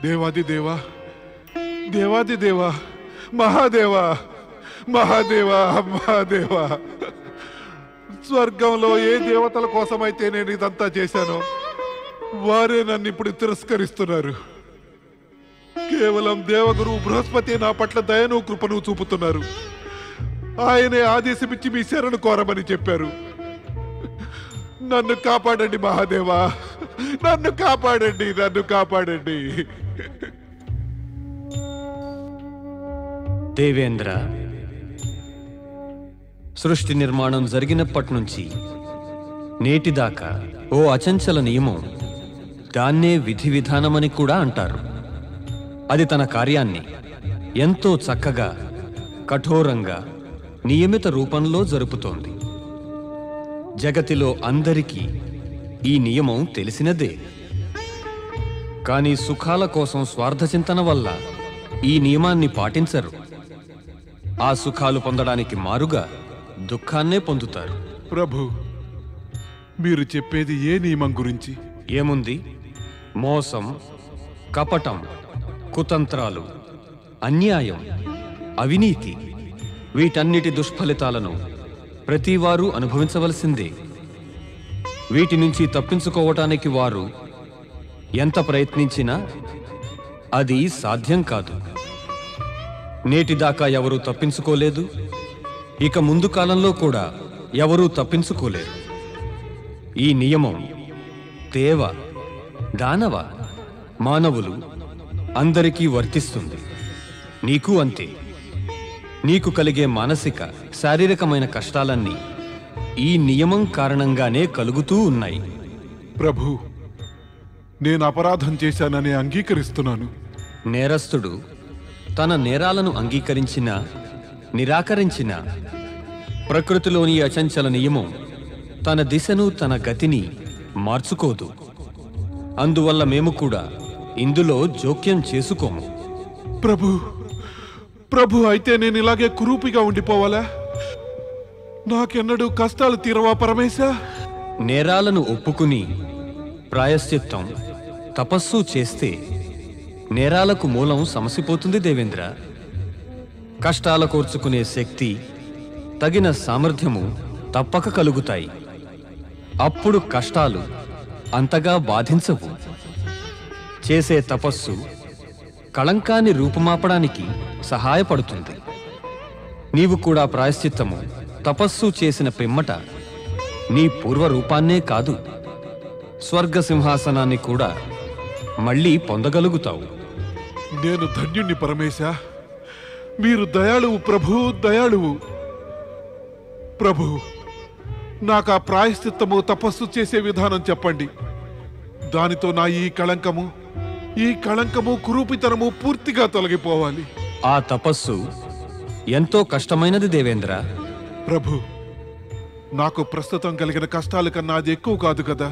దేవాది దేవా, దేవాది దేవా, మహాదేవా, మహాదేవా, మహాదేవా, స్వర్గంలో ఏ దేవతల కోసమైతే నేను ఇదంతా చేశానో వారే నన్ను ఇప్పుడు తిరస్కరిస్తున్నారు. కేవలం దేవగురు బృహస్పతి నా పట్ల దయను కృపను చూపుతున్నారు. ఆయనే ఆదేశమిచ్చి మీ శరణు కోరమని చెప్పారు. నన్ను కాపాడండి మహాదేవా, నన్ను కాపాడండి, నన్ను కాపాడండి. దేవేంద్ర, సృష్టి నిర్మాణం జరిగినప్పటి నుంచి నేటిదాకా ఓ అచంచల నియమం, దాన్నే విధి విధానమని కూడా అంటారు. అది తన కార్యాన్ని ఎంతో చక్కగా, కఠోరంగా, నియమిత రూపంలో జరుపుతోంది. జగతిలో అందరికీ ఈ నియమం తెలిసినదే. కానీ సుఖాల కోసం స్వార్థచింతన వల్ల ఈ నియమాన్ని పాటించరు. ఆ సుఖాలు పొందడానికి మారుగా దుఃఖాన్నే పొందుతారు. ప్రభు, మీరు చెప్పేది ఏ నియమం గురించి? ఏముంది? మోసం, కపటం, కుతంత్రాలు, అన్యాయం, అవినీతి, వీటన్నిటి దుష్ఫలితాలను ప్రతివారు అనుభవించవలసిందే. వీటి నుంచి తప్పించుకోవటానికి వారు ఎంత ప్రయత్నించినా అది సాధ్యం కాదు. నేటిదాకా ఎవరూ తప్పించుకోలేదు, ఇక ముందు కాలంలో కూడా ఎవరూ తప్పించుకోలేరు. ఈ నియమం దేవ, దానవ, మానవులు అందరికీ వర్తిస్తుంది. నీకు అంతే. నీకు కలిగే మానసిక, శారీరకమైన కష్టాలన్నీ ఈ నియమం కారణంగానే కలుగుతూ ఉన్నాయి. ప్రభు, నేను అపరాధం చేశానని అంగీకరిస్తున్నాను. నేరస్తుడు తన నేరాలను అంగీకరించినా నిరాకరించినా ప్రకృతిలోని అచంచల నియమం తన దిశను, తన గతిని మార్చుకోదు. అందువల్ల మేము కూడా ఇందులో జోక్యం చేసుకోము. ప్రభు, ప్రభు, అయితే నేను ఇలాగే కురూపిగా ఉండిపోవాలా? నాకెన్నడూ కష్టాలు తీరవా పరమేశ? నేరాలను ఒప్పుకుని ప్రాయశ్చిత్తం, తపస్సు చేస్తే నేరాలకు మూలం సమసిపోతుంది దేవేంద్ర. కష్టాల కోర్చుకునే శక్తి, తగిన సామర్థ్యము తప్పక కలుగుతాయి. అప్పుడు కష్టాలు అంతగా బాధించవు. చేసే తపస్సు కళంకాన్ని రూపుమాపడానికి సహాయపడుతుంది. నీవు కూడా ప్రాయశ్చిత్తము, తపస్సు చేసిన పిమ్మట నీ పూర్వరూపాన్నే కాదు, స్వర్గ సింహాసనాన్ని కూడా మళ్ళీ పొందగలుగుతావు. నేను ధన్యుణ్ణి పరమేశ. మీరు దయాళువు ప్రభు, దయాళువు. ప్రభు, నాకు ఆ ప్రాయశ్చిత్తము, తపస్సు చేసే విధానం చెప్పండి. దానితో నా ఈ కళంకము, కురూపితనము పూర్తిగా తొలగిపోవాలి. ఆ తపస్సు ఎంతో కష్టమైనది దేవేంద్ర. ప్రభు, నాకు ప్రస్తుతం కలిగిన కష్టాల కన్నా అది ఎక్కువ కాదు కదా.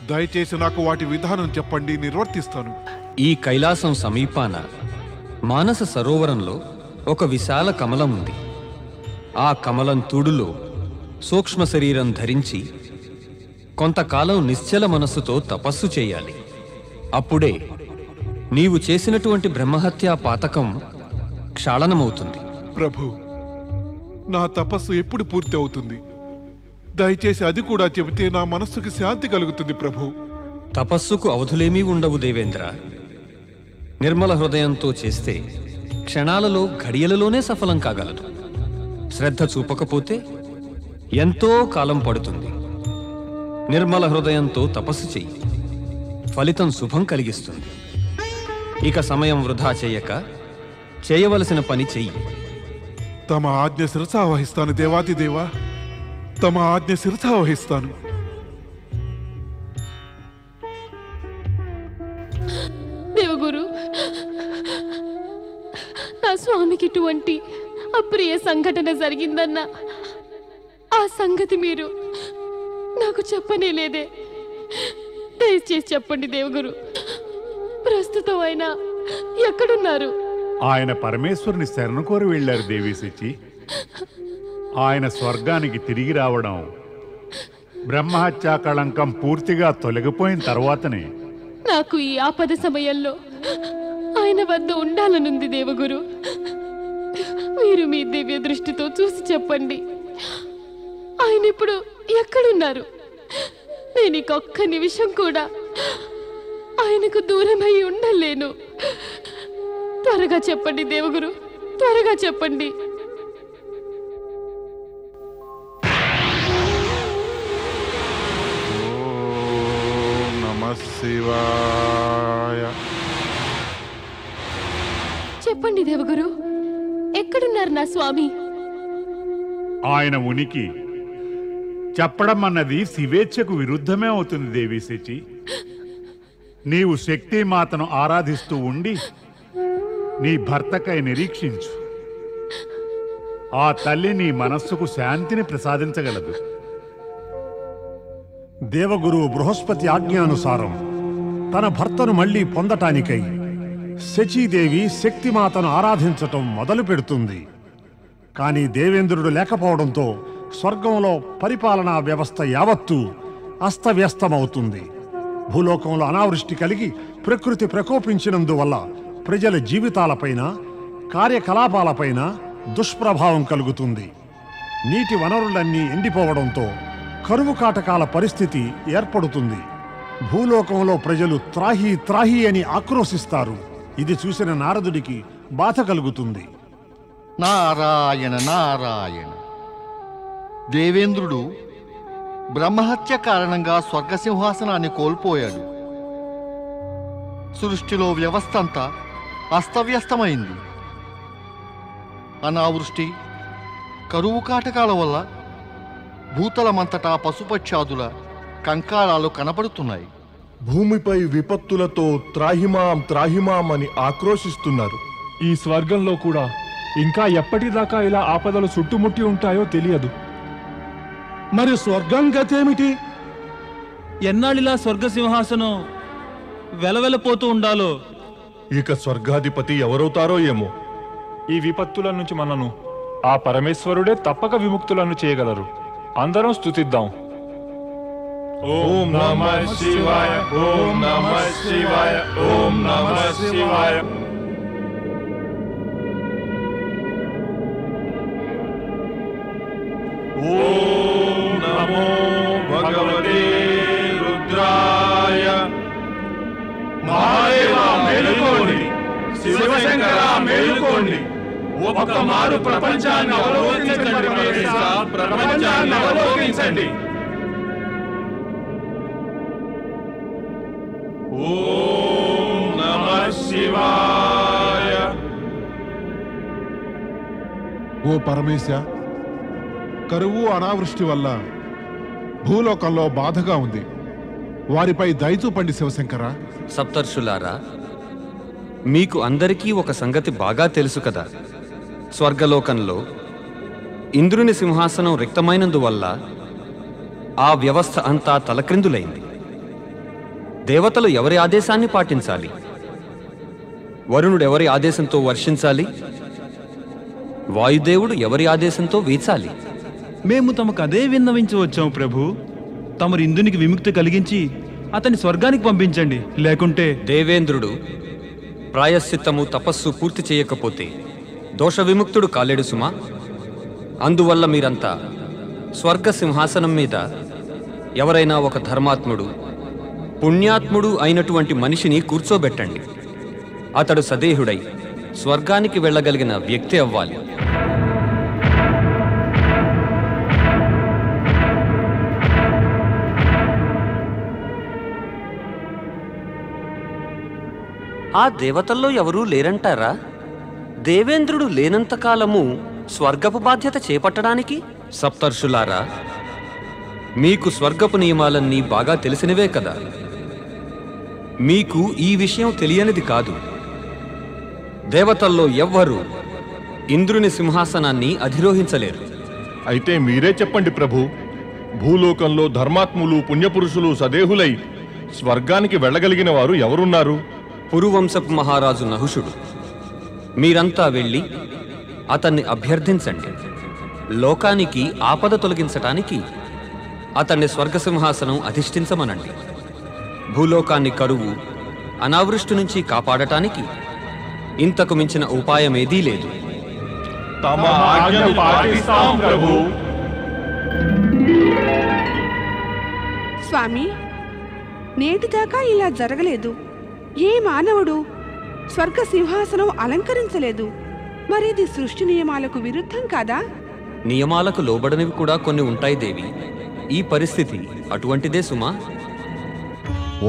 దయచేసి నాకు వాటి విధానం చెప్పండి, నిర్వర్తిస్తాను. ఈ కైలాసం సమీపాన మానస సరోవరంలో ఒక విశాల కమలం ఉంది. ఆ కమలం తూడులో సూక్ష్మ శరీరం ధరించి కొంతకాలం నిశ్చల మనస్సుతో తపస్సు చేయాలి. అప్పుడే నీవు చేసినటువంటి బ్రహ్మహత్యా పాతకం క్షాళనమవుతుంది. ప్రభు, నా తపస్సు ఎప్పుడు పూర్తి అవుతుంది? దయచేసి అది కూడా చెబితే నా మనస్సుకి శాంతి కలుగుతుంది ప్రభు. తపస్సుకు అవధులేమీ ఉండవు దేవేంద్ర. నిర్మల హృదయంతో చేస్తే క్షణాలలో, ఘడియలలోనే సఫలం కాగలదు. శ్రద్ధ చూపకపోతే ఎంతో కాలం పడుతుంది. నిర్మల హృదయంతో తపస్సు చెయ్యి, ఫలితం శుభం కలిగిస్తుంది. ఇక సమయం వృధా చేయక చేయవలసిన పని చెయ్యి. తమ ఆజ్ఞ శిరసా వహిస్తాను దేవాది దేవా, తమ ఆజ్ఞ శిరసా వహిస్తాను. దేవగురు, నా స్వామికి ఇటువంటి అప్రియ సంఘటన జరిగిందన్న ఆ సంగతి మీరు నాకు చెప్పనే లేదే. దయచేసి చెప్పండి దేవగురు. ప్రస్తుతం ఆయన ఎక్కడున్నారు? ఆయన పరమేశ్వరుని శరణు కోరి వెళ్ళారు దేవీశిచి. ఆయన స్వర్గానికి తిరిగి రావడం బ్రహ్మహత్యా కళంకం పూర్తిగా తొలగిపోయిన తర్వాతనే నాకు ఈ ఆపద సమయంలో ఆయన వద్ద ఉండాలనుంది దేవగురు. మీరు మీ దివ్య దృష్టితో చూసి చెప్పండి, ఆయన ఇప్పుడు ఎక్కడున్నారు? నేను ఇంకొక్క నిమిషం కూడా ఆయనకు దూరమై ఉండలేను. త్వరగా చెప్పండి దేవగురు, త్వరగా చెప్పండి. శివాయ. చెప్పండి దేవగురు, ఎక్కడున్నారు నా స్వామి? ఆయన ఉనికి చెప్పడం అన్నది శివేచ్ఛకు విరుద్ధమే అవుతుంది దేవిశచి. నీవు శక్తిమాతను ఆరాధిస్తూ ఉండి నీ భర్తకై నిరీక్షించు. ఆ తల్లి నీ మనస్సుకు శాంతిని ప్రసాదించగలదు. దేవగురువు బృహస్పతి ఆజ్ఞానుసారం తన భర్తను మళ్లీ పొందటానికై శచీదేవి శక్తిమాతను ఆరాధించటం మొదలు పెడుతుంది. కానీ దేవేంద్రుడు లేకపోవడంతో స్వర్గంలో పరిపాలనా వ్యవస్థ యావత్తూ అస్తవ్యస్తమవుతుంది. భూలోకంలో అనావృష్టి కలిగి ప్రకృతి ప్రకోపించినందువల్ల ప్రజల జీవితాలపైన కార్యకలాపాలపైన దుష్ప్రభావం కలుగుతుంది. నీటి వనరులన్నీ ఎండిపోవడంతో కరువు కాటకాల పరిస్థితి ఏర్పడుతుంది. భూలోకంలో ప్రజలు త్రాహి త్రాహి అని ఆక్రోశిస్తారు. ఇది చూసిన నారదుడికి బాధ కలుగుతుంది. నారాయణ నారాయణ. దేవేంద్రుడు బ్రహ్మహత్య కారణంగా స్వర్గసింహాసనాన్ని కోల్పోయాడు. సృష్టిలో వ్యవస్థ అంతా అస్తవ్యస్తమైంది. అనావృష్టి, కరువు కాటకాల వల్ల భూతలమంతటా పశుపక్షాదుల కంకారాలు కనపడుతున్నాయి. భూమిపై విపత్తులతో త్రాహిమాం త్రాహిమాం అని ఆక్రోశిస్తున్నారు. ఈ స్వర్గంలో కూడా ఇంకా ఎప్పటిదాకా ఇలా ఆపదలు చుట్టుముట్టి ఉంటాయో తెలియదు. మరి స్వర్గం గతేమిటి? ఎన్నాళ్ళిలా స్వర్గసింహాసనం వెలవెలపోతూ ఉండాలో. ఇక స్వర్గాధిపతి ఎవరవుతారో ఏమో. ఈ విపత్తుల నుంచి మనను ఆ పరమేశ్వరుడే తప్పక విముక్తులను చేయగలరు. అందరం స్తుతిద్దాం. ఓం నమః శివాయ, ఓం నమః శివాయ, ఓం నమః శివాయ. ఓం నమో భగవతే రుద్రాయ. మహాదేవా మేలుకోండి, శివశంకర మేలుకోండి. ఒక్క మారు ప్రపంచాన్ని అవలోకించండి మహేశ, ప్రపంచాన్ని అవలోకించండి. ఓం నమః శివాయ. ఓ పరమేశ, కరువు అనావృష్టి వల్ల భూలోకంలో బాధగా ఉంది. వారిపై దయచూపండి శివశంకర. సప్తర్షులారా, మీకు అందరికీ ఒక సంగతి బాగా తెలుసు కదా. స్వర్గలోకంలో ఇంద్రుని సింహాసనం రిక్తమైనందువల్ల ఆ వ్యవస్థ అంతా తలక్రిందులైంది. దేవతలు ఎవరి ఆదేశాన్ని పాటించాలి? వరుణుడు ఎవరి ఆదేశంతో వర్షించాలి? వాయుదేవుడు ఎవరి ఆదేశంతో వీచాలి? మేము తమకు అదే విన్నవించి వచ్చాము ప్రభు. తమరు ఇంద్రునికి విముక్తి కలిగించి అతని స్వర్గానికి పంపించండి. లేకుంటే దేవేంద్రుడు ప్రాయశ్చిత్తము తపస్సు పూర్తి చేయకపోతే దోష విముక్తుడు కాలేడు సుమా. అందువల్ల మీరంతా స్వర్గ సింహాసనం మీద ఎవరైనా ఒక ధర్మాత్ముడు, పుణ్యాత్ముడు అయినటువంటి మనిషిని కూర్చోబెట్టండి. అతడు సదేహుడై స్వర్గానికి వెళ్ళగలిగిన వ్యక్తి అవ్వాలి. ఆ దేవతల్లో ఎవరూ లేరంటారా? దేవేంద్రుడు లేనంతకాలము స్వర్గపు బాధ్యత చేపట్టడానికి? సప్తర్షులారా, మీకు స్వర్గపు నియమాలన్నీ బాగా తెలిసినవే కదా. మీకు ఈ విషయం తెలియనిది కాదు. దేవతల్లో ఎవ్వరూ ఇంద్రుని సింహాసనాన్ని అధిరోహించలేరు. అయితే మీరే చెప్పండి ప్రభు. భూలోకంలో ధర్మాత్ములు, పుణ్యపురుషులు సదేహులై స్వర్గానికి వెళ్ళగలిగిన వారు ఎవరున్నారు? పురువంశపు మహారాజు నహుషుడు. మీరంతా వెళ్ళి అతన్ని అభ్యర్థించండి. లోకానికి ఆపద తొలగించటానికి అతన్ని స్వర్గసింహాసనం అధిష్ఠించమనండి. భూలోకాన్ని కరువు అనావృష్టి నుంచి కాపాడటానికి ఇంతకు మించిన ఉపాయమేదీ లేదు. తమ ఆజ్ఞను పాటిస్తాం ప్రభు. స్వామి, నేటిదాకా ఇలా జరగలేదు. ఏ మానవుడు స్వర్గ సింహాసనం అలంకరించలేదు. మరిది సృష్టి నియమాలకు విరుద్ధం కాదా? నియమాలకు లోబడనివి కూడా కొన్ని ఉంటాయి దేవి. ఈ పరిస్థితి అటువంటిదే సుమా.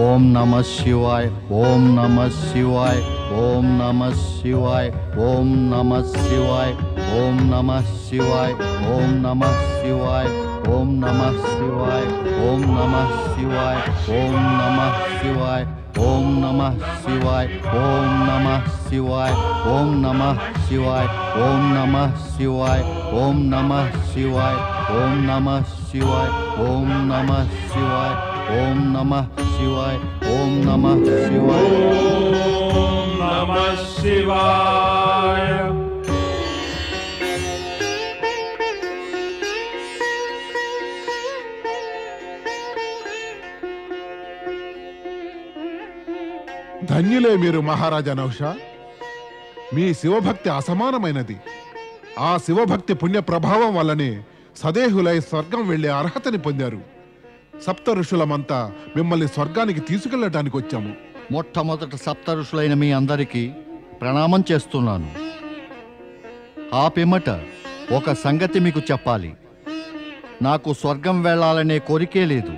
ఓం నమ శివాయ, ఓం నమ శివాయ, ఓం నమ శివాయ, ఓం నమ శివాయ, ఓం నమ శివాయ, ఓం నమ శివాయ, ఓం నమ శివాయ, ఓం నమ శివాయ, ఓం నమ శివాయ, ఓం నమ శివాయ, ఓం నమ శివాయ, ఓం నమ శివాయ, ఓం నమ శివాయ, ఓం నమ శివాయ, ఓం నమ శివాయ, ఓం నమ శివాయ, ఓం నమ శివాయ, ఓం నమ శివాయ. ఓం నమః శివాయ. ధన్యులే మీరు మహారాజా నహుషా. మీ శివభక్తి అసమానమైనది. ఆ శివభక్తి పుణ్య ప్రభావం వల్లనే సదేహులై స్వర్గం వెళ్లే అర్హతని పొందారు. సప్త ఋషులమంతా మిమ్మల్ని స్వర్గానికి తీసుకెళ్లటానికి వచ్చాము. మొట్టమొదట సప్త ఋషులైన మీ అందరికీ ప్రణామం చేస్తున్నాను. ఆ పిమ్మట ఒక సంగతి మీకు చెప్పాలి. నాకు స్వర్గం వెళ్ళాలనే కోరికే లేదు.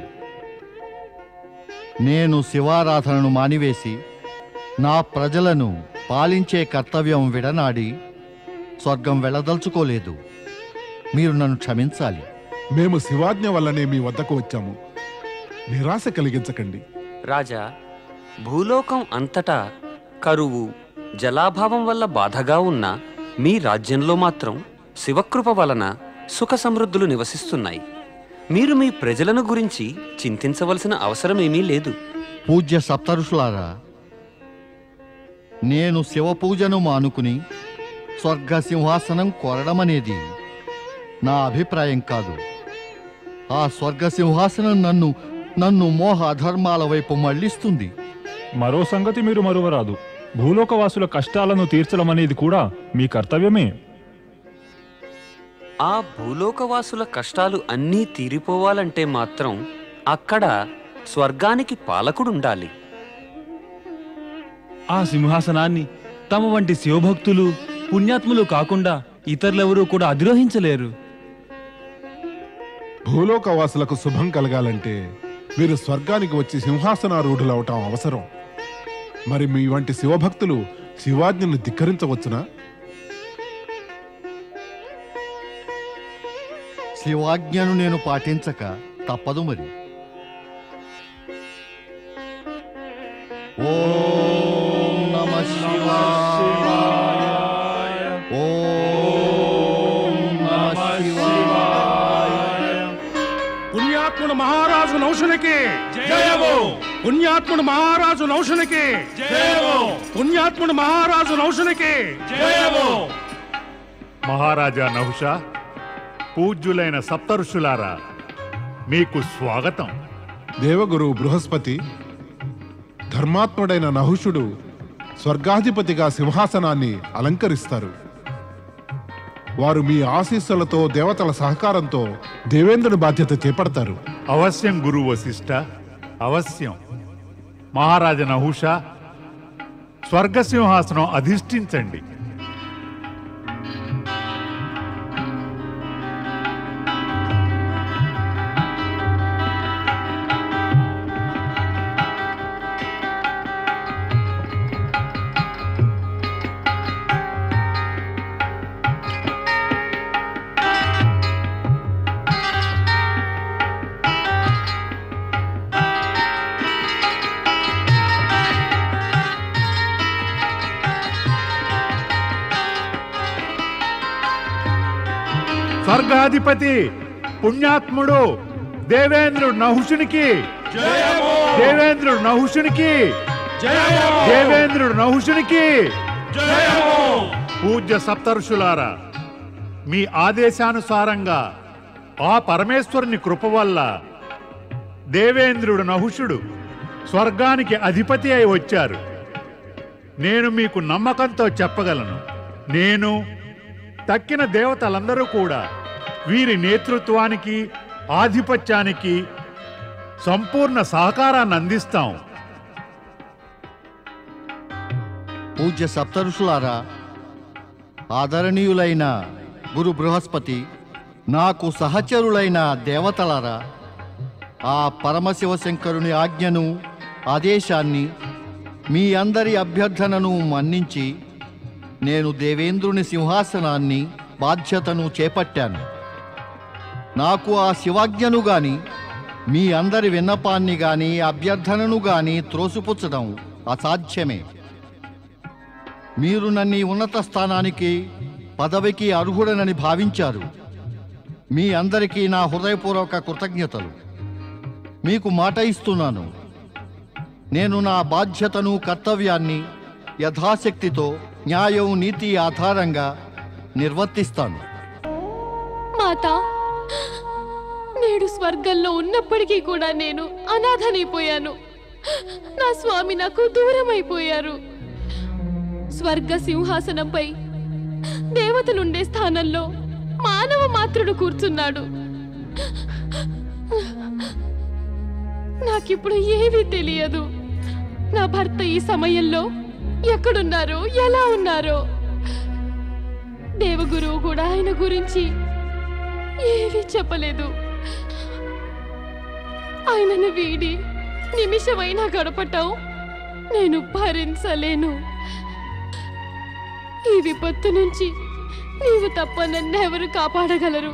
నేను శివారాధనను మానివేసి నా ప్రజలను పాలించే కర్తవ్యం విడనాడి స్వర్గం వెళ్ళదలుచుకోలేదు. మీరు నన్ను క్షమించాలి. మేము శివాజ్ఞ వల్లనే మీ వద్దకు వచ్చాము. నిరాశ కలిగించకండి. రాజా, భూలోకం అంతటా కరువు జలాభావం వల్ల బాధగా ఉన్న మీ రాజ్యంలో మాత్రం శివకృప వలన సుఖ సమృద్ధులు నివసిస్తున్నాయి. మీరు మీ ప్రజలను గురించి చింతించవలసిన అవసరమేమీ లేదు. పూజ్య సప్తఋషులారా, నేను శివ పూజను మానుకుని స్వర్గ సింహాసనం కోరడమనేది నా అభిప్రాయం కాదు. ఆ స్వర్గ సింహాసనం నన్ను మోహ అధర్మాల వైపు మళ్లిస్తుంది. మరో సంగతి మీరు మరువరాదు. భూలోకవాసుల కష్టాలను తీర్చడం అనేది కూడా మీ కర్తవ్యమే. ఆ భూలోకవాసుల కష్టాలు అన్నీ తీరిపోవాలంటే మాత్రం అక్కడ స్వర్గానికి పాలకుడుండాలి. ఆ సింహాసనాన్ని తమ వంటి శివభక్తులు పుణ్యాత్ములు కాకుండా ఇతరులెవరూ కూడా అధిరోహించలేరు. భూలోకవాసులకు శుభం కలగాలంటే మీరు స్వర్గానికి వచ్చి సింహాసనారూఢులవటం అవసరం. మరి మీ వంటి శివభక్తులు శివాజ్ఞను ధిక్కరించవచ్చునా? శివాజ్ఞను నేను పాటించక తప్పదు మరి. ఓం నమః శివాయ, ఓం నమః శివాయ. పుణ్యాత్ముడు మహారాజు నౌషునికి జయము! పుణ్యాత్ముడు మహారాజు నౌషునికి జయము! పుణ్యాత్ముడు మహారాజు నౌషునికి జయము! మహారాజా నహుషా, పూజ్యులైన సప్తఋషులారా, మీకు స్వాగతం. దేవగురువు బృహస్పతి, ధర్మాత్ముడైన నహుషుడు స్వర్గాధిపతిగా సింహాసనాన్ని అలంకరిస్తారు. వారు మీ ఆశీస్సులతో దేవతల సహకారంతో దేవేంద్రుని బాధ్యత చేపడతారు. అవశ్యం గురు వశిష్ఠ, అవశ్యం. మహారాజా నహుషా, స్వర్గసింహాసనం అధిష్ఠించండి. స్వర్గాధిపతి పుణ్యాత్ముడు దేవేంద్రుడు నహుషునికి దేవేంద్రుడు నహుషునికి దేవేంద్రుడు నహుషునికి. పూజ్య సప్తఋషులారా, మీ ఆదేశానుసారంగా ఆ పరమేశ్వరుని కృప వల్ల దేవేంద్రుడు నహుషుడు స్వర్గానికి అధిపతి అయి వచ్చారు. నేను మీకు నమ్మకంతో చెప్పగలను, నేను తక్కిన దేవతలందరూ కూడా వీరి నేతృత్వానికి ఆధిపత్యానికి సంపూర్ణ సహకారాన్ని అందిస్తాం. పూజ్య సప్తఋషులారా, ఆదరణీయులైన గురు బృహస్పతి, నాకు సహచరులైన దేవతలారా, ఆ పరమశివశంకరుని ఆజ్ఞను, ఆదేశాన్ని, మీ అందరి అభ్యర్థనను మన్నించి నేను దేవేంద్రుని సింహాసనాన్ని బాధ్యతను చేపట్టాను. నాకు ఆ శివాజ్ఞను గాని మీ అందరి విన్నపాన్ని గాని అభ్యర్థనను గాని త్రోసిపుచ్చడం అసాధ్యమే. మీరు నన్ను ఈ ఉన్నత స్థానానికి, పదవికి అర్హుడనని భావించారు. మీ అందరికీ నా హృదయపూర్వక కృతజ్ఞతలు. మీకు మాట ఇస్తున్నాను, నేను నా బాధ్యతను, కర్తవ్యాన్ని యథాశక్తితో న్యాయం, నీతి ఆధారంగా నిర్వర్తిస్తాను. మాతా, నేడు స్వర్గంలో ఉన్నప్పటికీ కూడా నేను అనాథనైపోయాను. నా స్వామి నాకు దూరమైపోయారు. స్వర్గ సింహాసనంపై దేవతలుండే స్థానంలో మానవ మాత్రుడు కూర్చున్నాడు. నాకిప్పుడు ఏమీ తెలియదు. నా భర్త ఈ సమయంలో ఎక్కడున్నారో, ఎలా ఉన్నారో. దేవగురువు కూడా ఆయన గురించి ఏమీ చెప్పలేదు. ఆయనను వీడి నిమిషమైనా గడపటం నేను భరించలేను. ఈ విపత్తు నుంచి నీవు తప్ప నన్నెవరు కాపాడగలరు?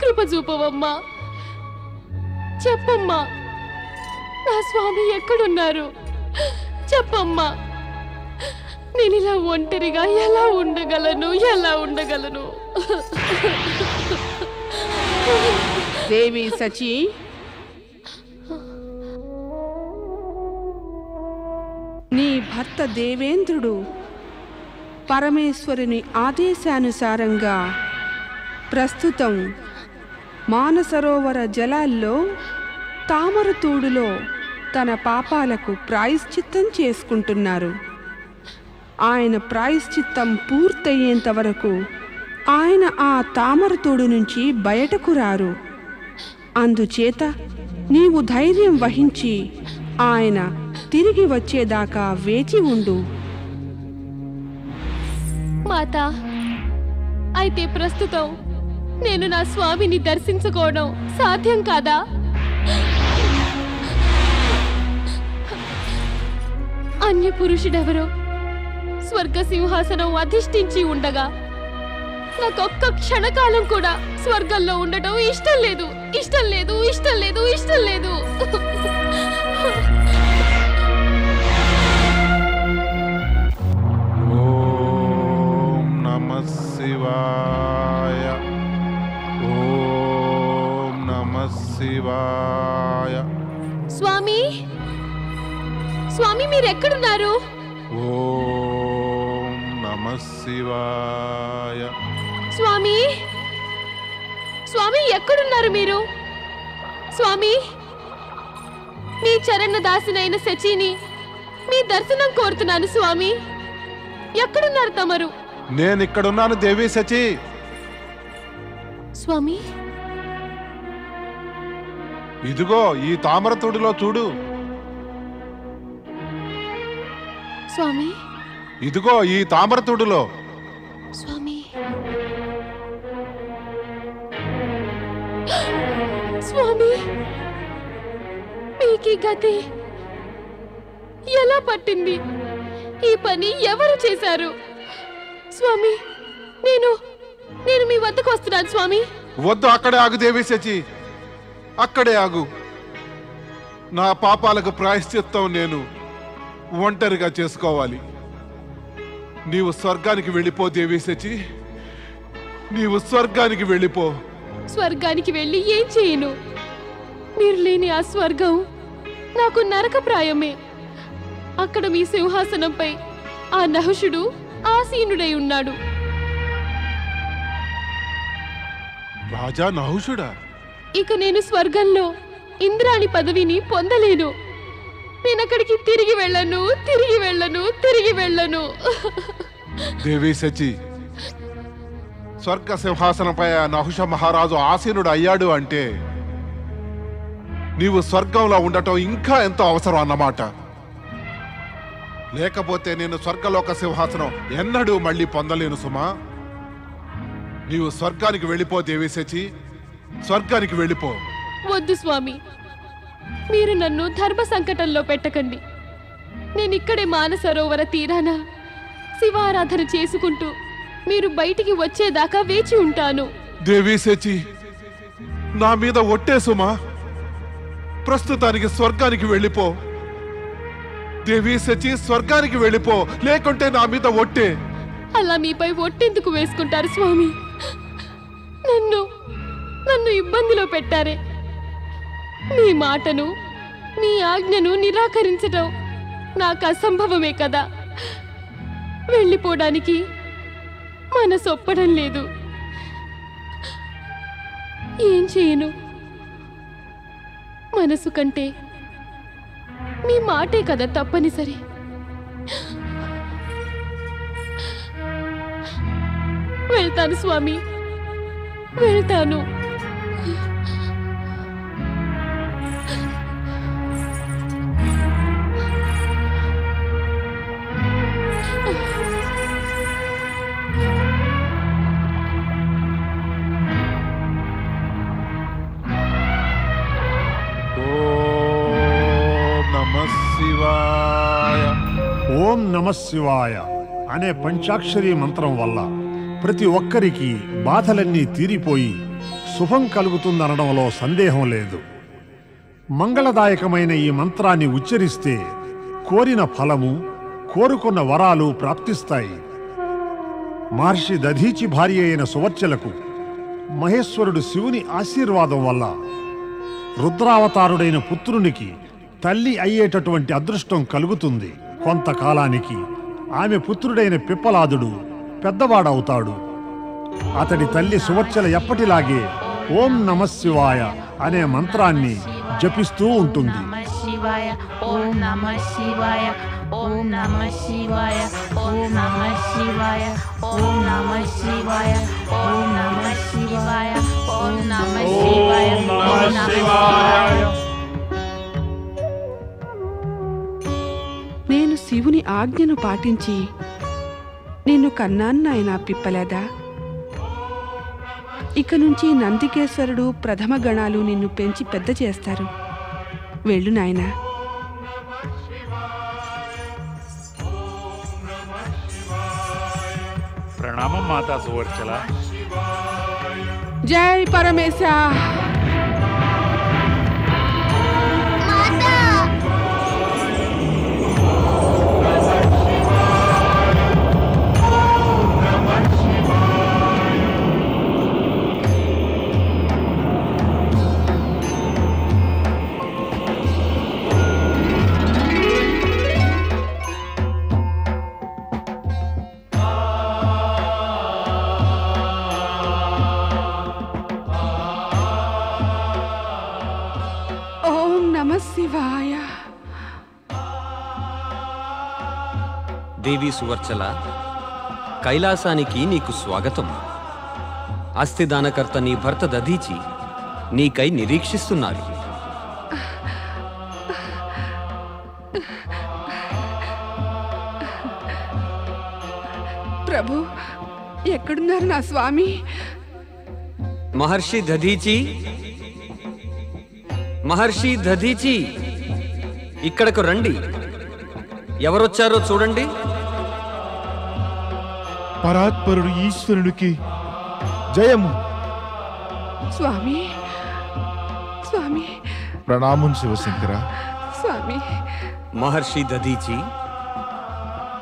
కృప చూపవమ్మా, చెప్పమ్మా, నా స్వామి ఎక్కడున్నారు? చెప్పమ్మా. నేను ఇలా ఒంటరిగా ఎలా ఉండగలను? దేవి సచి, నీ భర్త దేవేంద్రుడు పరమేశ్వరుని ఆదేశానుసారంగా ప్రస్తుతం మానసరోవర జలాల్లో తామరతూడులో తన పాపాలకు ప్రాయశ్చిత్తం చేసుకుంటున్నారు. ఆయన ప్రాయశ్చిత్తం పూర్తయ్యేంత వరకు ఆయన ఆ తామరతూడు నుంచి బయటకు రారు. అందుచేత నీవు ధైర్యం వహించి ఆయన తిరిగి వచ్చేదాకా వేచి ఉండు. మాతా, అయితే ప్రస్తుతం నేను నా స్వామిని దర్శించుకోవడం సాధ్యం కాదా? అన్య పురుషుడెవరో స్వర్గ సింహాసనం అధిష్ఠించి ఉండగా నాకొక్క క్షణకాలం కూడా స్వర్గంలో ఉండటం ఇష్టం లేదు. ఓం నమః శివాయ. ఓం నమః శివాయ. స్వామి, మీరెక్కడున్నారు? ఓం నమః శివాయ. స్వామి ఎక్కడున్నారు మీరు? స్వామి, మీ చరణ దాసినైన సచిని మీ దర్శనం కోరుతున్నాను. స్వామి, ఎక్కడున్నారు తమరు? నేను ఇక్కడున్నాను దేవి సచి. స్వామి, ఇదిగో ఈ తామరతూడిలో చూడు. స్వామి, ఇదిగో ఈ తామరతూడిలో. స్వామి, మీకు గతి ఎలా పట్టింది? ఈ పని ఎవరు చేశారు? స్వామి, నేను మీ వద్దకు వస్తున్నాను. స్వామి, వద్దు, అక్కడే ఆగు దేవి సచి, అక్కడే ఆగు. నా పాపాలకు ప్రాయశ్చిత్తం నేను ఒంటరిగా చేసుకోవాలి. నీవు స్వర్గానికి వెళ్ళిపో దేవి సచి, నీవు స్వర్గానికి వెళ్ళిపో. స్వర్గానికి వెళ్ళి ఏం చేయను? మీరు లేని ఆ స్వర్గం నాకు నరకప్రాయమే. అక్కడ మీ సింహాసనంపై ఆ నహుషుడు ఆసీనుడై ఉన్నాడు. రాజా నహుషుడా? ఇక నేను స్వర్గంలో ఇంద్రాణి పదవిని పొందలేను. నేను అక్కడికి తిరిగి వెళ్ళను, తిరిగి వెళ్ళను, తిరిగి వెళ్ళను. దేవి సచి, స్వర్గ సింహాసనంపై నహుష మహారాజు ఆసీనుడు అయ్యాడు అంటే నీవు స్వర్గంలో ఉండటం ఇంకా ఎంతో అవసరం అన్నమాట. లేకపోతే నేను స్వర్గలోక సింహాసనం ఎన్నడూ మళ్ళీ పొందలేను సుమా. నీవు స్వర్గానికి వెళ్ళిపో దేవి సచి, స్వర్గానికి వెళ్ళిపో. వద్దు స్వామి, మీరు నన్ను ధర్మ సంకటంలో పెట్టకండి. నేను ఇక్కడే మానసరోవర తీరాన శివారాధన చేసుకుంటూ మీరు బయటికి వచ్చేదాకా వేచి ఉంటాను. దేవి సచి, నా మీద ఒట్టే సుమా. ప్రస్తుతానికి స్వర్గానికి వెళ్ళిపో దేవి సచి, స్వర్గానికి వెళ్ళిపో, లేకుంటే నా మీద ఒట్టే. అలా మీపై ఒట్టెందుకు వేసుకుంటారు స్వామి? నన్ను ఇబ్బందిలో పెట్టారే. మీ మాటను, మీ ఆజ్ఞను నిరాకరించటం నాకు అసంభవమే కదా. వెళ్ళిపోవడానికి మనసు ఒప్పడం లేదు. ఏం చేయను? మనసు కంటే మీ మాటే కదా తప్పనిసరి. వెళ్తాను స్వామి, వెళ్తాను. ఓం నమ శివాయ అనే పంచాక్షరీ మంత్రం వల్ల ప్రతి ఒక్కరికి బాధలన్నీ తీరిపోయి శుభం కలుగుతుందనడంలో సందేహం లేదు. మంగళదాయకమైన ఈ మంత్రాన్ని ఉచ్చరిస్తే కోరిన ఫలము, కోరుకున్న వరాలు ప్రాప్తిస్తాయి. మహర్షి దధీచి భార్య అయిన సువర్చలకు మహేశ్వరుడు శివుని ఆశీర్వాదం వల్ల రుద్రావతారుడైన పుత్రునికి తల్లి అయ్యేటటువంటి అదృష్టం కలుగుతుంది. కొంతకాలానికి ఆమె పుత్రుడైన పిప్పలాదుడు పెద్దవాడవుతాడు. అతడి తల్లి సువర్చల ఎప్పటిలాగే ఓం నమ శివాయ అనే మంత్రాన్ని జపిస్తూ ఉంటుంది. ఓం నమ శివాయ, ఓం నమ శివాయ, ఓం నమ శివాయ, ఓం నమ శివాయ, ఓం నమ శివాయ, ఓం నమ శివాయ, ఓం నమ శివాయ. నేను శివుని ఆజ్ఞను పాటించి నిన్ను కన్నాను నాయనా పిప్పలేదా. ఇక నుంచి నందికేశ్వరుడు, ప్రథమ గణాలు నిన్ను పెంచి పెద్ద చేస్తారు. వెళ్ళు నాయనా. ప్రణామం మాతా సువర్చల. జై పరమేశ. శివాయ. దేవి సువర్చల, కైలాసానికి నీకు స్వాగతం. అస్థిదానకర్త నీ భర్త దధీచి నీకై నిరీక్షిస్తున్నారు. ప్రభు, ఎక్కడున్నారు నా స్వామి? మహర్షి దధీచి, మహర్షి దధీచి, ఇక్కడకు రండి. ఎవరొచ్చారో చూడండి. పరాత్పరుడు ఈశ్వరునికి జయము. స్వామి, స్వామి. ప్రణామం శివశంకర. స్వామి. మహర్షి దధీచి,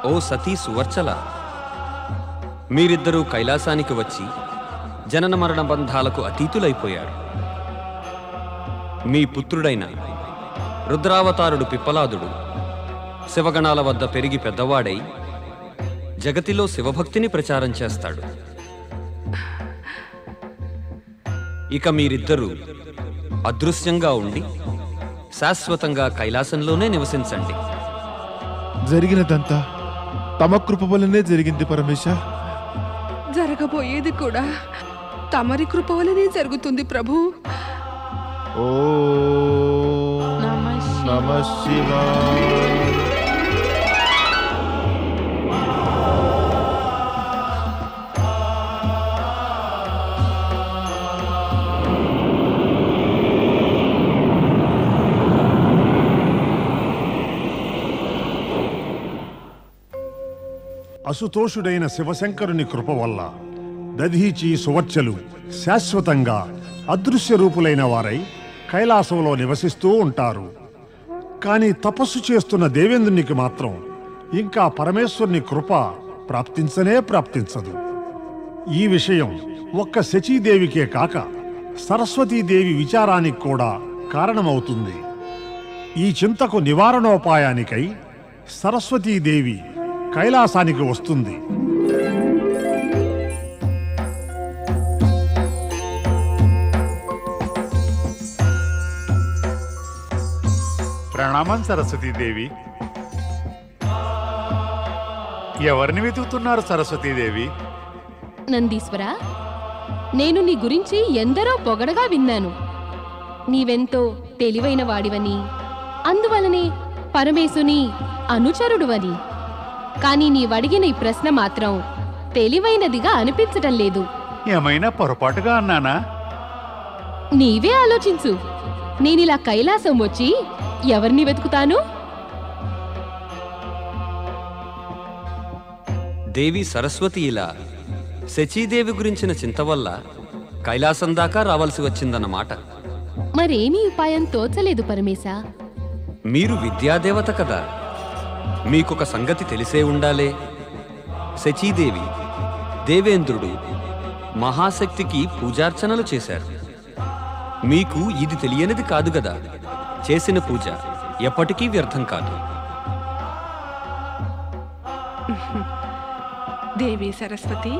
ఓ సతీ సువర్చల, మీరిద్దరూ కైలాసానికి వచ్చి జనన మరణ బంధాలకు అతీతులైపోయారు. మీ పుత్రుడైన రుద్రావతారుడు పిప్పలాదుడు శివగణాల వద్ద పెరిగి పెద్దవాడై జగతిలో శివభక్తిని ప్రచారం చేస్తాడు. ఇక మీరిద్దరూ అదృశ్యంగా ఉండి శాశ్వతంగా కైలాసంలోనే నివసించండి. జరిగినదంతా తమ కృప వల్లనే జరిగింది పరమేశ. జరగబోయేది కూడా తమరి కృప వలనే జరుగుతుంది ప్రభు. ఓం నమః శివాయ. అసుతోషుడైన శివశంకరుని కృప వల్ల దధీచి సువర్చలు శాశ్వతంగా అదృశ్య రూపులైన వారై కైలాసంలో నివసిస్తూ ఉంటారు. కానీ తపస్సు చేస్తున్న దేవేంద్రునికి మాత్రం ఇంకా పరమేశ్వరుని కృప ప్రాప్తించదు. ఈ విషయం ఒక్క శచీదేవికే కాక సరస్వతీదేవి విచారానికి కూడా కారణమవుతుంది. ఈ చింతకు నివారణోపాయానికై సరస్వతీదేవి కైలాసానికి వస్తుంది. ప్రణామం సరస్వతీదేవి. ఎవరిని వెతుకుతున్నారు సరస్వతీదేవి? నందీశ్వర, నేను నీ గురించి ఎందరో పొగడగా విన్నాను. నీవెంతో తెలివైన వాడివని, అందువలనే పరమేశుని అనుచరుడువని. కానీ నీవడిగిన ఈ ప్రశ్న మాత్రం తెలివైనదిగా అనిపించటం లేదు. ఏమైనా పొరపాటుగా అన్నానా? నీవే ఆలోచించు. నేనిలా కైలాసం వచ్చి ఎవరిని వెతుకుతాను? దేవి సరస్వతి ఇలా శచీదేవి గురించిన చింత వల్ల కైలాసం దాకా రావాల్సి వచ్చిందన్నమాట. మరేమీ ఉపాయం తోచలేదు పరమేశ. మీరు విద్యాదేవత కదా, మీకొక సంగతి తెలిసే ఉండాలే. శచీదేవి, దేవేంద్రుడు మహాశక్తికి పూజార్చనలు చేశారు. మీకు ఇది తెలియనిది కాదు గదా. చేసిన పూజ ఎప్పటికీ వ్యర్థం కాదు. దేవి సరస్వతి,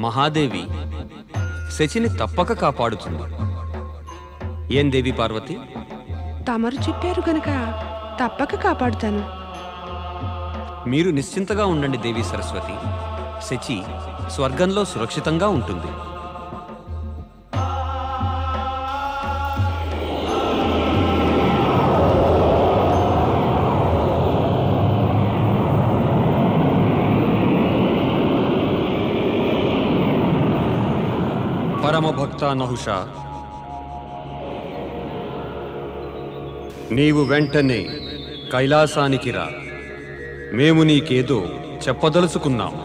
మహాదేవి శచిని తప్పక కాపాడుతుంది. ఏం దేవి పార్వతి? తమరు చెప్పారు గనక తప్పక కాపాడుతాను. మీరు నిశ్చింతగా ఉండండి దేవి సరస్వతి. శచి స్వర్గంలో సురక్షితంగా ఉంటుంది. పరమభక్త నహుష, నీవు వెంటనే కైలాసానికి రా. మేము నీకేదో చెప్పదలుచుకున్నాము.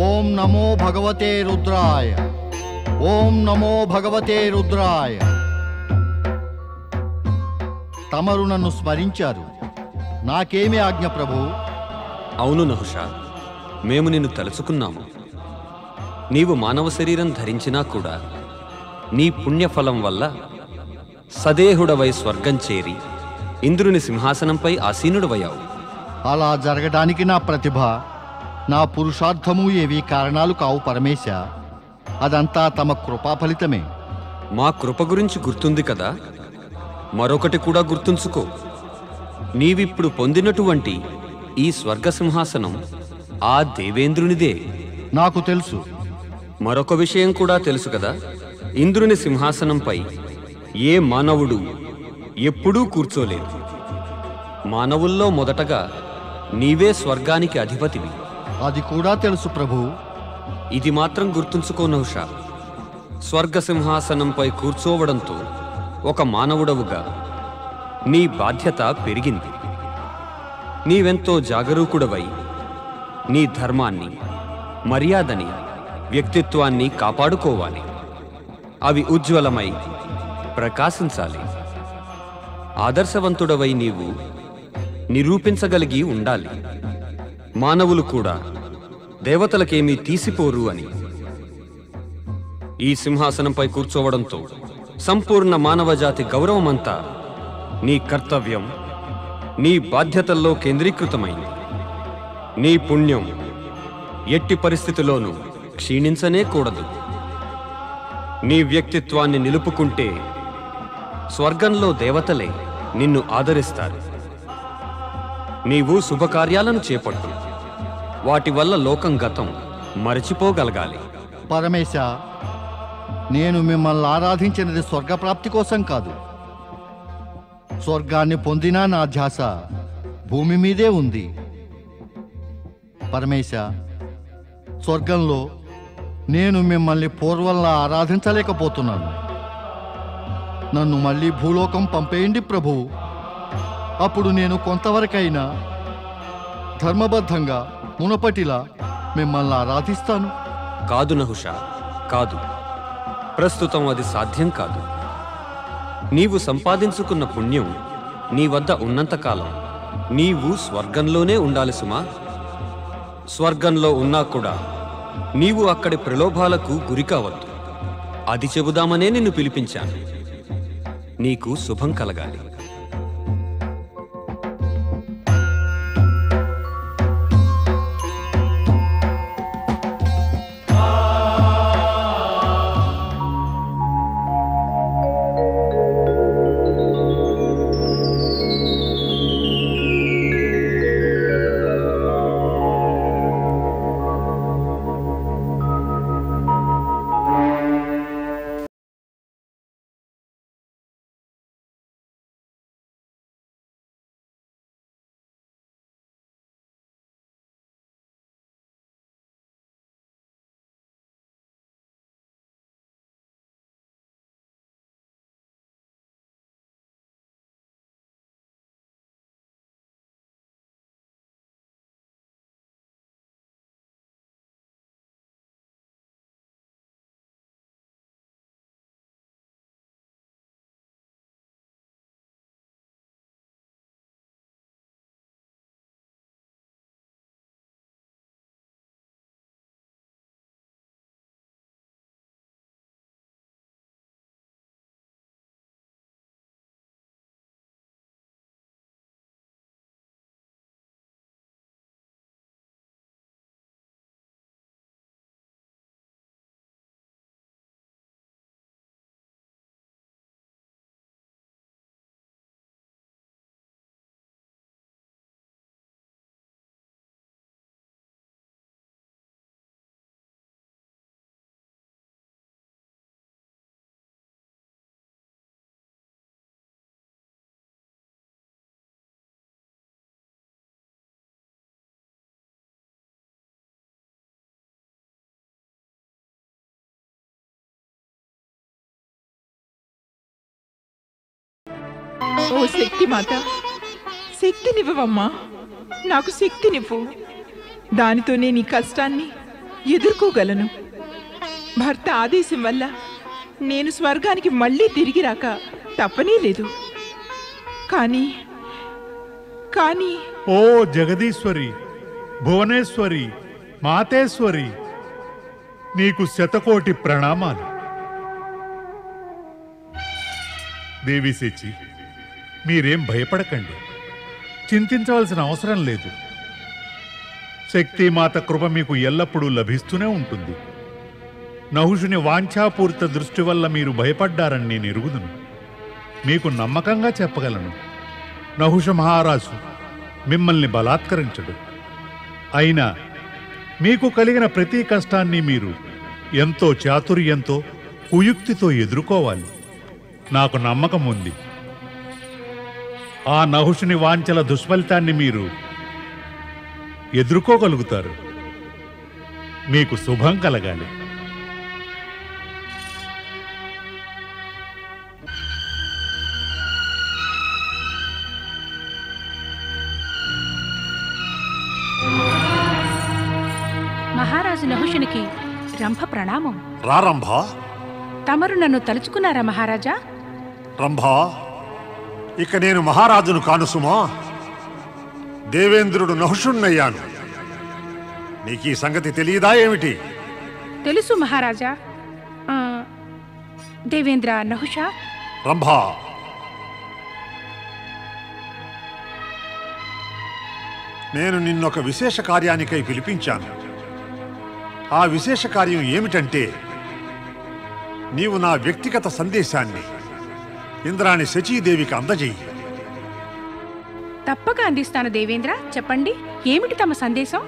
ఓం నమో భగవతే రుద్రాయ. ఓం నమో భగవతే రుద్రాయ. తమరు నన్ను స్మరించారు. నాకేమి ఆజ్ఞ ప్రభు? అవును నహుష, మేము నిన్ను తలుచుకున్నాము. నీవు మానవ శరీరం ధరించినా కూడా నీ పుణ్యఫలం వల్ల సదేహుడవై స్వర్గం చేరి ఇంద్రుని సింహాసనంపై ఆసీనుడవయ్యావు. అలా జరగడానికి నా ప్రతిభ, నా పురుషార్థము ఏవి కారణాలు కావు పరమేశ. అదంతా తమ కృపా ఫలితమే. మా కృప గురించి గుర్తుంది కదా, మరొకటి కూడా గుర్తుంచుకో. నీవిప్పుడు పొందినటువంటి ఈ స్వర్గ సింహాసనం ఆ దేవేంద్రునిదే. నాకు తెలుసు. మరొక విషయం కూడా తెలుసు కదా, ఇంద్రుని సింహాసనంపై ఏ మానవుడు ఎప్పుడూ కూర్చోలేదు. మానవుల్లో మొదటగా నీవే స్వర్గానికి అధిపతివి. అది కూడా తెలుసు ప్రభు. ఇది మాత్రం గుర్తుంచుకో నహుషా, స్వర్గ సింహాసనంపై కూర్చోవడంతో ఒక మానవుడవుగా నీ బాధ్యత పెరిగింది. నీవెంతో జాగరూకుడవై నీ ధర్మాన్ని, మర్యాదని, వ్యక్తిత్వాన్ని కాపాడుకోవాలి. అవి ఉజ్వలమై ప్రకాశించాలి. ఆదర్శవంతుడవై నీవు నిరూపించగలిగి ఉండాలి. మానవులు కూడా దేవతలకేమీ తీసిపోరు అని. ఈ సింహాసనంపై కూర్చోవడంతో సంపూర్ణ మానవజాతి గౌరవమంతా నీ కర్తవ్యం, నీ బాధ్యతల్లో కేంద్రీకృతమైంది. నీ పుణ్యం ఎట్టి పరిస్థితిలోనూ క్షీణించనే కూడదు. నీ వ్యక్తిత్వాన్ని నిలుపుకుంటే స్వర్గంలో దేవతలే నిన్ను ఆదరిస్తారు. నీవు శుభకార్యాలను చేపట్టు. వాటి వల్ల లోకం గతం మరచిపోగలగాలి. పరమేశ, నేను మిమ్మల్ని ఆరాధించినది స్వర్గప్రాప్తి కోసం కాదు. స్వర్గాన్ని పొందినా నా ధ్యాస భూమి మీదే ఉంది. పరమేశ, స్వర్గంలో నేను మిమ్మల్ని పూర్వంలా ఆరాధించలేకపోతున్నాను. నన్ను మళ్ళీ భూలోకం పంపేయండి ప్రభు. అప్పుడు నేను కొంతవరకైనా ధర్మబద్ధంగా మునపటిలా మిమ్మల్ని ఆరాధిస్తాను. కాదు నహుష, కాదు. ప్రస్తుతం అది సాధ్యం కాదు. నీవు సంపాదించుకున్న పుణ్యం నీ వద్ద ఉన్నంతకాలం నీవు స్వర్గంలోనే ఉండాలి సుమా. స్వర్గంలో ఉన్నా కూడా నీవు అక్కడి ప్రలోభాలకు గురి కావద్దు. అది చెబుదామనే నిన్ను పిలిపించాను. నీకు శుభం కలగాలి. ఓ శక్తి మాత, శక్తినివ్వమ్మా. నాకు శక్తినివ్వు. దానితో నేను ఈ కష్టాన్ని ఎదుర్కోగలను. భర్త ఆదేశం వల్ల నేను స్వర్గానికి మళ్ళీ తిరిగి రాక తప్పనే లేదు. కానీ కానీ ఓ జగదీశ్వరి, భువనేశ్వరి, మాతేశ్వరి, నీకు శతకోటి ప్రణామాలు. దేవిశేచి, మీరేం భయపడకండి. చింతించవలసిన అవసరం లేదు. శక్తిమాత కృప మీకు ఎల్లప్పుడూ లభిస్తూనే ఉంటుంది. నహుషుని వాంఛాపూరిత దృష్టి వల్ల మీరు భయపడ్డారని నేను ఎరుగుదును. మీకు నమ్మకంగా చెప్పగలను, నహుష మహారాజు మిమ్మల్ని బలాత్కరించడు. అయినా మీకు కలిగిన ప్రతి కష్టాన్ని మీరు ఎంతో చాతుర్యంతో, కుయుక్తితో ఎదుర్కోవాలి. నాకు నమ్మకం ఉంది. ఆ నహుషుని వాంఛల దుష్ఫలితాన్ని మీరు ఎదుర్కోగలుగుతారు. మీకు శుభం కలగాలి. మహారాజు నహుషునికి రంభ ప్రణామం. రా రంభ. తమరు నన్ను తలుచుకున్నారా మహారాజా? రంభ, ఇక నేను మహారాజును కాను సుమా. దేవేంద్రుడు నహుషుణ్ణయ్యాను. నీకు ఈ సంగతి తెలియదా ఏమిటి? తెలుసు మహారాజా. దేవేంద్ర, నహుష, రంభా, నేను నిన్నొక విశేష కార్యానికై పిలిపించాను. ఆ విశేష కార్యం ఏమిటంటే, నీవు నా వ్యక్తిగత సందేశాన్ని ఇంద్రాణి శచీదేవికి అందజేయి. తప్పక అందిస్తాను దేవేంద్ర. చెప్పండి, ఏమిటి తమ సందేశం?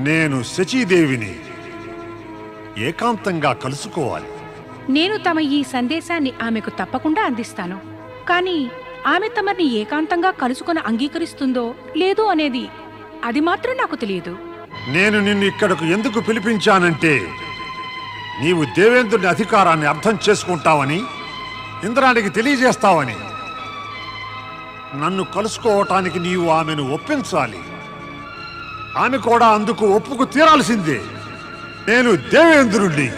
నేను శచీదేవిని ఏకాంతంగా కలుసుకోవాలి. నేను తమ ఈ సందేశాన్ని ఆమెకు తప్పకుండా అందిస్తాను. కానీ ఆమె తమని ఏకాంతంగా కలుసుకొని అంగీకరిస్తుందో లేదో అనేది అది మాత్రం నాకు తెలియదు. నేను నిన్ను ఇక్కడకు ఎందుకు పిలిపించానంటే, నీవు దేవేంద్రుని అధికారాన్ని అర్థం చేసుకుంటావని, ఇంద్రానికి తెలియజేస్తావని. నన్ను కలుసుకోవటానికి నీవు ఆమెను ఒప్పించాలి. ఆమె కూడా అందుకు ఒప్పుకు తీరాల్సిందే. నేను దేవేంద్రుణ్ణి.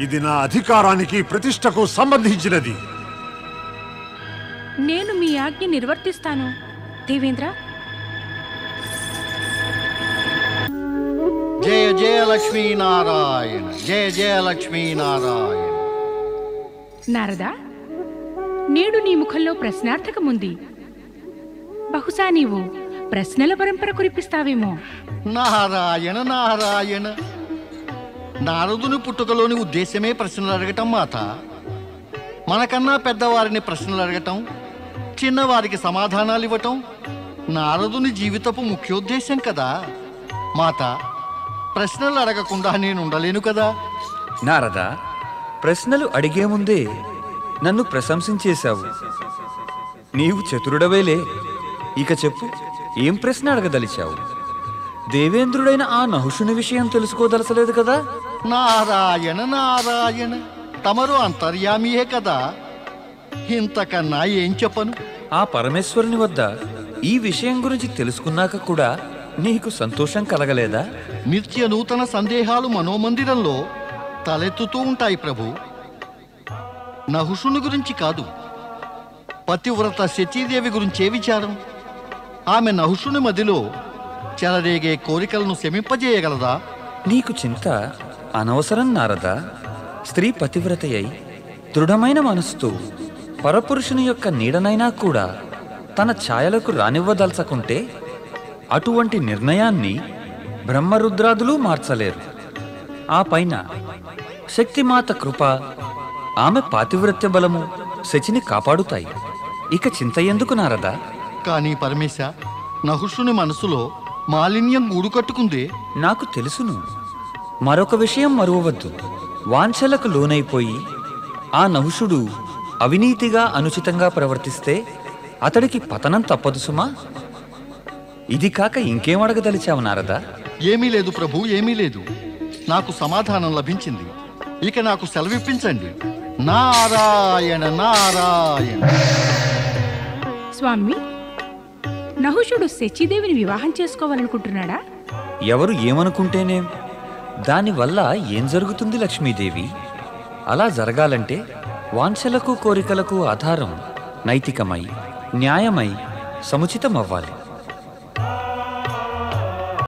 ఇది నా అధికారానికి ప్రతిష్టకు సంబంధించినది. నేను మీ ఆజ్ఞ నిర్వర్తిస్తాను దేవేంద్ర. జయ జయ లక్ష్మీనారాయణ, జయ జయ లక్ష్మీనారాయణ. నారదా, నేడు నీ ముఖంలో ప్రశ్నార్థకముంది. బహుశా నీవు ప్రశ్నల పరంపర కురిపిస్తావేమో. నారాయణ నారాయణ. నారదుని పుట్టుకలోని ఉద్దేశమే ప్రశ్నలు అడగటం మాత. మనకన్నా పెద్దవారిని ప్రశ్నలు అడగటం, చిన్నవారికి సమాధానాలు ఇవ్వటం నారదుని జీవితపు ముఖ్యోద్దేశం కదా మాత. ప్రశ్నలు అడగకుండా నేను ఉండలేను కదా. నారదా, ప్రశ్నలు అడిగే ముందే నన్ను ప్రశంసించేశావు. నీవు చతురుడవేలే. ఇక చెప్పు, ఏం ప్రశ్న అడగదలిచావు? దేవేంద్రుడైన ఆ నహుషుని విషయం తెలుసుకోదలసలేదు కదా? నారాయణ నారాయణ. తమరు అంతర్యామియే కదా, ఇంతకన్నా ఏం చెప్పను. ఆ పరమేశ్వరుని వద్ద ఈ విషయం గురించి తెలుసుకున్నాక కూడా నీకు సంతోషం కలగలేదా? నిత్య నూతన సందేహాలు మనోమందిరంలో తలెత్తుతూ ఉంటాయి ప్రభు. నహుషుని గురించి కాదు, పతివ్రత శచీదేవి గురించే విచారం. ఆమె నహుషుని మదిలో చెలరేగే కోరికలను శమింపజేయగలదా? నీకు చింత అనవసరం నారదా. స్త్రీ పతివ్రతయై దృఢమైన మనసుతో పరపురుషుని యొక్క నీడనైనా కూడా తన ఛాయలకు రానివ్వదలచకుంటే అటువంటి నిర్ణయాన్ని బ్రహ్మరుద్రాదులు మార్చలేరు. ఆ పైన శక్తిమాత కృప, ఆమె పాతివ్రత్య బలము శచిని కాపాడుతాయి. ఇక చింత ఎందుకు నారదా? కానీ పరమేశ, నహుషుని మనసులో మాలిన్యం గూడు కట్టుకుందే. నాకు తెలుసును. మరొక విషయం మరువవద్దు. వాంఛలకు లోనైపోయి ఆ నహుషుడు అవినీతిగా అనుచితంగా ప్రవర్తిస్తే అతడికి పతనం తప్పదు సుమా. ఇది కాక ఇంకేం అడగదలిచావు నారదా? ఏమీ లేదు ప్రభు, ఏమీ లేదు. నాకు సమాధానం లభించింది. ఇక నాకు సెలవిప్పించండి. నారాయణ నారాయణ. స్వామి, నహుషుడు శచీదేవిని వివాహం చేసుకోవాలనుకుంటున్నాడా? ఎవరు ఏమనుకుంటేనేం, దానివల్ల ఏం జరుగుతుంది లక్ష్మీదేవి? అలా జరగాలంటే వాంఛలకు కోరికలకు ఆధారం నైతికమై, న్యాయమై, సముచితమవ్వాలి.